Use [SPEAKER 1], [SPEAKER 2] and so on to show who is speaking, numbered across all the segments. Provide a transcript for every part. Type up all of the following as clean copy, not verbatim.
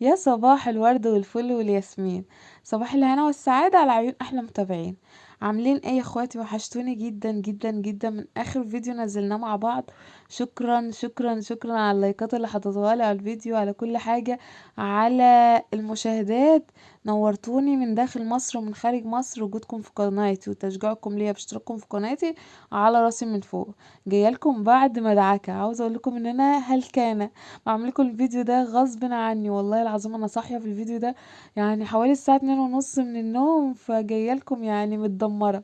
[SPEAKER 1] يا صباح الورد والفل والياسمين، صباح الهنا والسعادة على عيون أحلى متابعين. عاملين ايه يا اخواتي؟ وحشتوني جدا جدا جدا من آخر فيديو نزلناه مع بعض. شكرا شكرا شكرا على اللايكات اللي حطيتوها لي على الفيديو، على كل حاجة، على المشاهدات. نورتوني من داخل مصر ومن خارج مصر. وجودكم في قناتي وتشجيعكم ليا باشتراككم في قناتي على راسي من فوق. جايلكم بعد مدعكة، عاوزة اقول لكم ان انا هلكانة بعمل لكم الفيديو ده غصب عني. والله العظيم انا صاحيه في الفيديو ده يعني حوالي الساعه 2:30 من النوم، فجايه لكم يعني متدمره.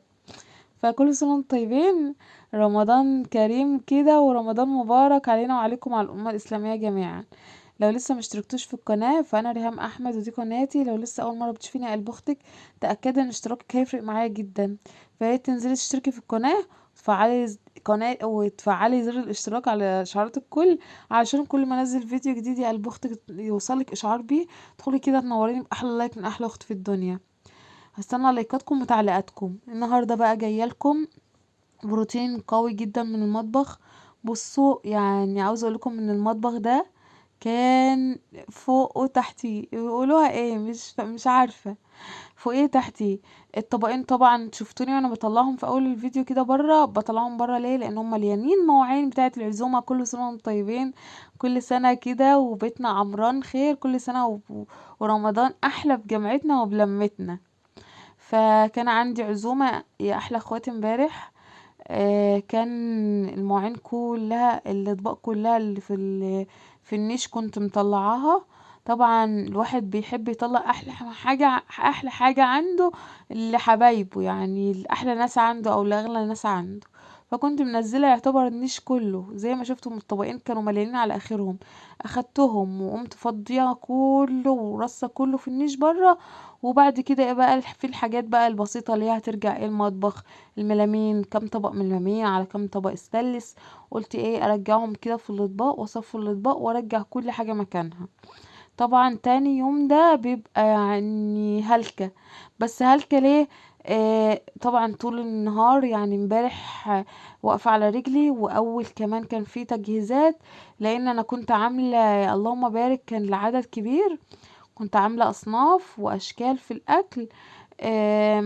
[SPEAKER 1] فكل سنه وانتم طيبين، رمضان كريم كده ورمضان مبارك علينا وعليكم وعلى الامه الاسلاميه جميعا. لو لسه مشتركتوش في القناه فانا ريهام احمد ودي قناتي. لو لسه اول مره بتشوفيني قلب اختك، تاكدي ان اشتراكك هيفرق معايا جدا. فياريت تنزلي تشتركي في القناه وتفعلي قناه وتفعلي زر الاشتراك على اشعارات الكل، علشان كل ما انزل فيديو جديد يا قلب اختك يوصلك اشعار بيه. تدخلي كده تنوريني باحلى لايك من احلى اخت في الدنيا. هستنى لايكاتكم وتعليقاتكم. النهارده بقى جايه لكم بروتين قوي جدا من المطبخ. بصوا يعني عاوزه اقول لكم ان المطبخ ده كان فوق وتحتيه، يقولوها ايه مش عارفه. فوقيه تحتيه. الطبقين طبعا شفتوني وانا بطلعهم في اول الفيديو كده بره. بطلعهم بره ليه؟ لان هم مليانين مواعين بتاعه العزومه. كل سنه وانتم طيبين، كل سنه كده وبيتنا عمران خير كل سنه ورمضان احلى بجمعتنا وبلمتنا. فكان عندي عزومه يا احلى اخواتي امبارح. كان المواعين كلها الاطباق كلها اللي في النيش كنت مطلعاها. طبعا الواحد بيحب يطلع احلى حاجة عنده لحبايبه، يعني احلى ناس عنده او لاغلى ناس عنده. فكنت منزله يعتبر النيش كله زي ما شفتم، الطبقين كانوا مليانين على اخرهم. اخدتهم وقمت فضيها كله ورصه كله في النيش بره. وبعد كده ايه بقى في الحاجات بقى البسيطه اللي هي هترجع ايه المطبخ. الملامين، كام طبق من الملامين على كام طبق استانلس. قلت ايه ارجعهم كده في الاطباق واصفي الاطباق وارجع كل حاجه مكانها. طبعا تاني يوم ده بيبقى يعني هلكة. بس هلكة ليه؟ طبعا طول النهار يعني امبارح واقفة على رجلي. واول كمان كان في تجهيزات، لان انا كنت عاملة اللهم بارك كان العدد كبير. كنت عاملة اصناف واشكال في الاكل.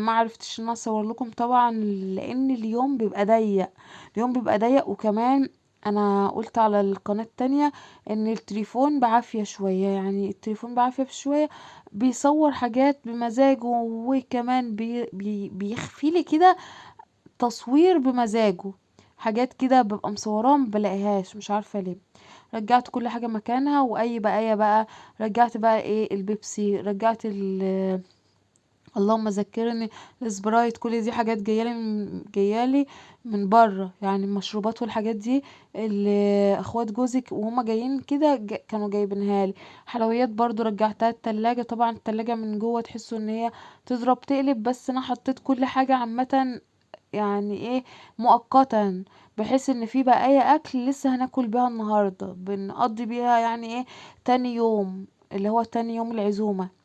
[SPEAKER 1] ما عرفتش ان أنا اصور لكم طبعا لان اليوم بيبقى ضيق. اليوم بيبقى ضيق وكمان انا قلت على القناة التانية ان التليفون بعافية شوية، يعني التليفون بعافية شوية بيصور حاجات بمزاجه، وكمان بيخفي لي كده تصوير بمزاجه. حاجات كده ببقى مصوراها مبلاقيهاش مش عارفة ليه. رجعت كل حاجة مكانها. واي بقى رجعت بقى ايه البيبسي، رجعت اللهم ذكرني السبرايت. كل دي حاجات جايالي من بره، يعني المشروبات والحاجات دي اللي اخوات جوزك وهما جايين كده كانوا جايبينها لي. حلويات برضو رجعتها التلاجة. طبعا التلاجة من جوه تحسوا ان هي تضرب تقلب، بس انا حطيت كل حاجة عامة يعني ايه مؤقتا، بحيث ان في بقايا اكل لسه هناكل بيها النهارده بنقضي بيها يعني ايه تاني يوم، اللي هو تاني يوم العزومة.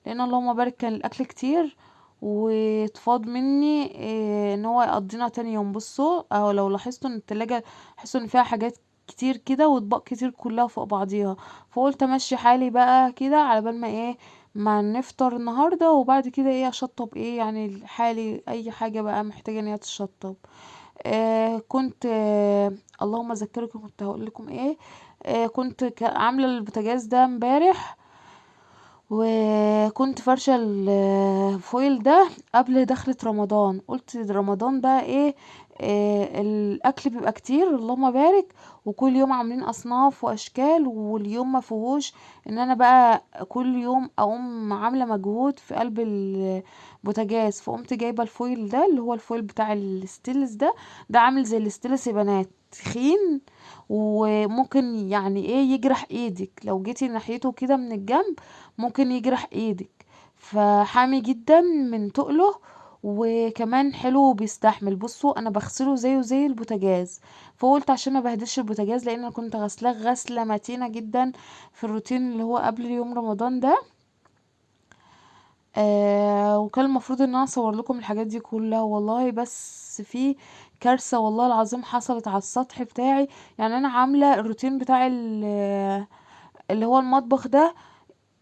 [SPEAKER 1] لان اللهم بارك كان الاكل كتير واتفاض مني إيه ان هو يقضينا تاني يوم. بصوا او لو لاحظتوا ان التلاجة حسوا ان فيها حاجات كتير كده واطباق كتير كلها فوق بعضيها. فقلت امشي حالي بقى كده على بال ما ايه ما نفطر النهارده، وبعد كده ايه اشطب ايه يعني حالي اي حاجه بقى محتاجه ان هي تشطب. كنت اللهم اذكركم كنت هقول لكم ايه. كنت عامله البوتاجاز ده امبارح، وكنت فرشة الفويل ده قبل دخلة رمضان. قلت رمضان بقى ايه، الاكل بيبقى كتير اللهم بارك، وكل يوم عاملين اصناف واشكال، واليوم ما فيهوش ان انا بقى كل يوم اقوم عامله مجهود في قلب البوتاجاز. فقمت جايبه الفويل ده اللي هو الفويل بتاع الستيلس ده. ده عامل زي الستيلس يا بنات، تخين وممكن يعني ايه يجرح ايدك لو جيتي ناحيته كده من الجنب، ممكن يجرح ايدك. فحامي جدا من تقله، وكمان حلو وبيستحمل. بصوا انا بغسله زيه زي البوتاجاز. فقلت عشان ما بهدلش البوتاجاز، لان انا كنت غسلاه غسله متينه جدا في الروتين اللي هو قبل يوم رمضان ده. وكان المفروض ان انا اصور لكم الحاجات دي كلها والله، بس في كارثه والله العظيم حصلت على السطح بتاعي. يعني انا عامله الروتين بتاع اللي هو المطبخ ده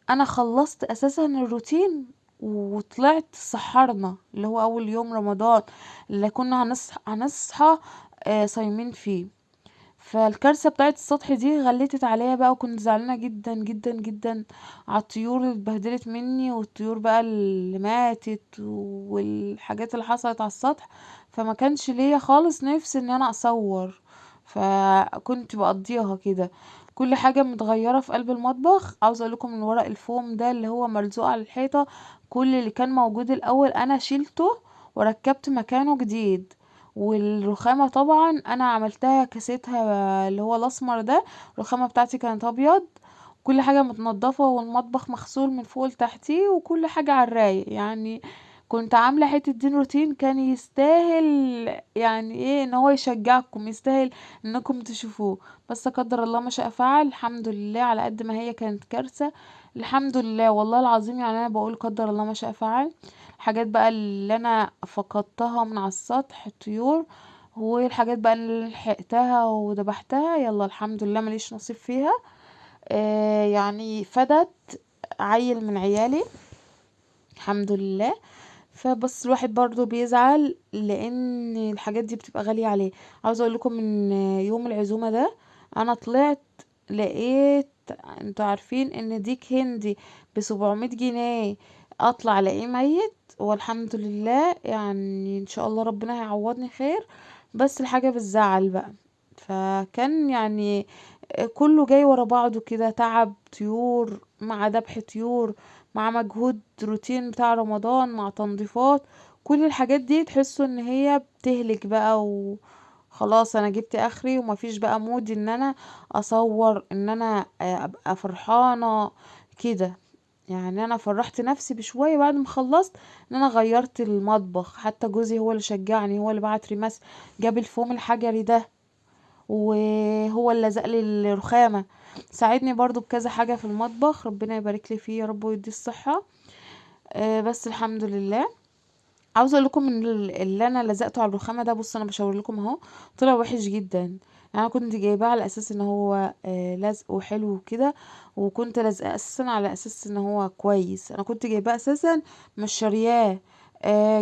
[SPEAKER 1] انا خلصت اساسا الروتين وطلعت سحرنا اللي هو اول يوم رمضان اللي كنا هنصحى صايمين فيه. فالكارثة بتاعت السطح دي غلتت عليا بقى، وكنت زعلانة جدا جدا جدا على الطيور اللي اتبهدلت مني، والطيور بقى اللي ماتت، والحاجات اللي حصلت على السطح. فما كانش ليا خالص نفس ان انا اصور، فكنت بقضيها كده. كل حاجة متغيرة في قلب المطبخ. عاوزة اقولكم ان ورق الفوم ده اللي هو ملزوق على الحيطة، كل اللي كان موجود الاول انا شيلته وركبت مكانه جديد. والرخامة طبعا انا عملتها كسيتها اللي هو الاسمر ده، الرخامة بتاعتي كانت ابيض. كل حاجة متنضفة والمطبخ مغسول من فوق لتحتيه وكل حاجة على الرايق يعني. كنت عاملة حتة دين روتين كان يستاهل، يعني ايه، ان هو يشجعكم، يستاهل انكم تشوفوه. بس قدر الله ما شاء فعل. الحمد لله على قد ما هي كانت كارثة، الحمد لله والله العظيم. يعني انا بقول قدر الله ما شاء فعل. الحاجات بقى اللي انا فقدتها من على السطح الطيور، والحاجات بقى اللي لحقتها وذبحتها يلا الحمد لله ماليش نصيب فيها. يعني فدت عيل من عيالي الحمد لله. فبس الواحد برضو بيزعل لان الحاجات دي بتبقى غالية عليه. عاوزة اقول لكم ان يوم العزومة ده انا طلعت لقيت، انتوا عارفين ان ديك هندي ب700 جنيه، اطلع الاقيه ميت. والحمد لله يعني ان شاء الله ربنا هيعوضني خير. بس الحاجة بتزعل بقى. فكان يعني كله جاي ورا بعضه كده، تعب طيور مع ذبح طيور مع مجهود روتين بتاع رمضان مع تنظيفات. كل الحاجات دي تحسوا ان هي بتهلك بقى، وخلاص انا جبت اخري ومفيش بقى مود ان انا اصور، ان انا ابقى فرحانة كده. يعني انا فرحت نفسي بشوية بعد ما خلصت ان انا غيرت المطبخ. حتى جوزي هو اللي شجعني، هو اللي بعت ريماس، جاب الفوم الحجري ده، وهو اللي لزق لي الرخامة. ساعدني برضو بكذا حاجة في المطبخ، ربنا يبارك لي فيه يا رب ويديه الصحة. بس الحمد لله. عاوزه اقول لكم ان اللي انا لزقته على الرخامه ده، بص انا بشاور لكم اهو، طلع وحش جدا. يعني انا كنت جايباه على اساس ان هو لزق وحلو وكده، وكنت لازقه اساسا على اساس ان هو كويس. انا كنت جايباه اساسا مش شارياه.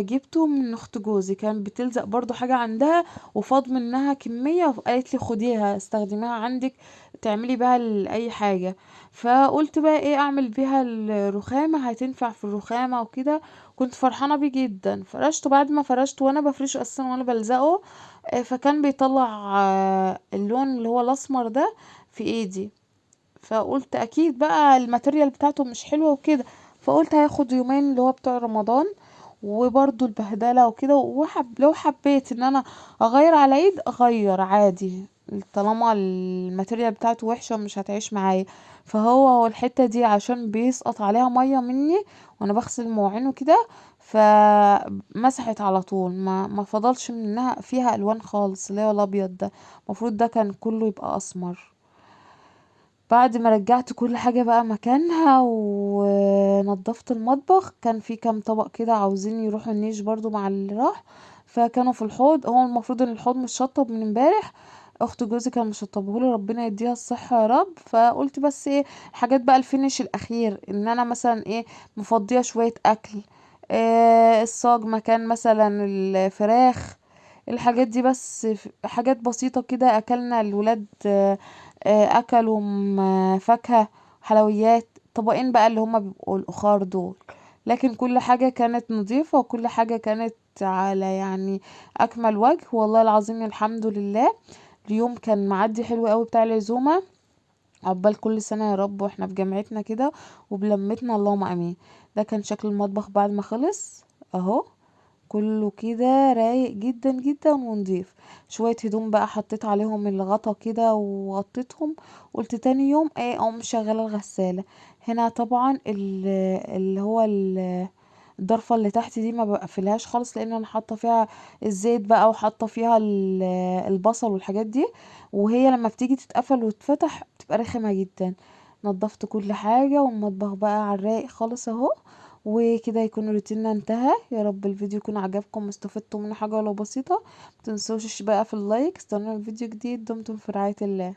[SPEAKER 1] جبته من اخت جوزي، كان بتلزق برضو حاجه عندها وفاض منها كميه، وقالت لي خديها استخدميها عندك تعملي بيها اي حاجه. فقلت بقى ايه اعمل بيها الرخامه، هتنفع في الرخامه وكده. كنت فرحانة بيه جدا. فرشته، بعد ما فرشته وانا بفرشه اساسا وانا بلزقه فكان بيطلع اللون اللي هو الاسمر ده في ايدي. فقلت اكيد بقى الماتيريال بتاعته مش حلوة وكده. فقلت هياخد يومين اللي هو بتوع رمضان وبرضو البهدلة وكده، لو حبيت ان انا اغير على عيد اغير عادي، طالما الماتيريال بتاعته وحشة مش هتعيش معايا. فهو الحتة دي عشان بيسقط عليها مية مني وانا بغسل المواعين وكده، فمسحت على طول، ما فضلش منها فيها الوان خالص اللي هو الابيض ده. المفروض ده كان كله يبقى اسمر. بعد ما رجعت كل حاجة بقى مكانها ونضفت المطبخ، كان في كام طبق كده عاوزين يروحوا النيش برضو مع اللي راح، فكانوا في الحوض. هو المفروض ان الحوض مش شطب من امبارح، اخت جوزي كان مشطبهولي ربنا يديها الصحة يا رب. فقلت بس ايه الحاجات بقى الفينش الاخير، ان انا مثلا ايه مفضية شوية اكل، الصاج مكان مثلا الفراخ، الحاجات دي بس. حاجات بسيطة كده. اكلنا الولاد اكلوا فاكهة، حلويات، طبقين بقى اللي هما بيبقوا الاخار دول. لكن كل حاجة كانت نظيفة وكل حاجة كانت على يعني اكمل وجه والله العظيم الحمد لله. اليوم كان معدي حلو قوي بتاع العزومة. عقبال كل سنة يا رب واحنا في جامعتنا كده وبلمتنا اللهم امين. ده كان شكل المطبخ بعد ما خلص اهو، كله كده رايق جدا جدا ونضيف. شوية هدوم بقى حطيت عليهم الغطا كده وغطيتهم. قلت تاني يوم ايه اقوم مشغله الغسالة. هنا طبعا اللي هو الضرفة اللي تحت دي ما بقفلهاش خالص، لان انا حاطه فيها الزيت بقى وحاطه فيها البصل والحاجات دي، وهي لما بتيجي تتقفل وتفتح بتبقى رخمة جدا. نضفت كل حاجة والمطبخ بقى على الرايق خالص اهو. وكده يكون روتيننا انتهى. يا رب الفيديو يكون عجبكم واستفدتوا منه حاجة ولو بسيطة. متنسوش بقى في اللايك. استنوا الفيديو جديد. دمتم في رعاية الله.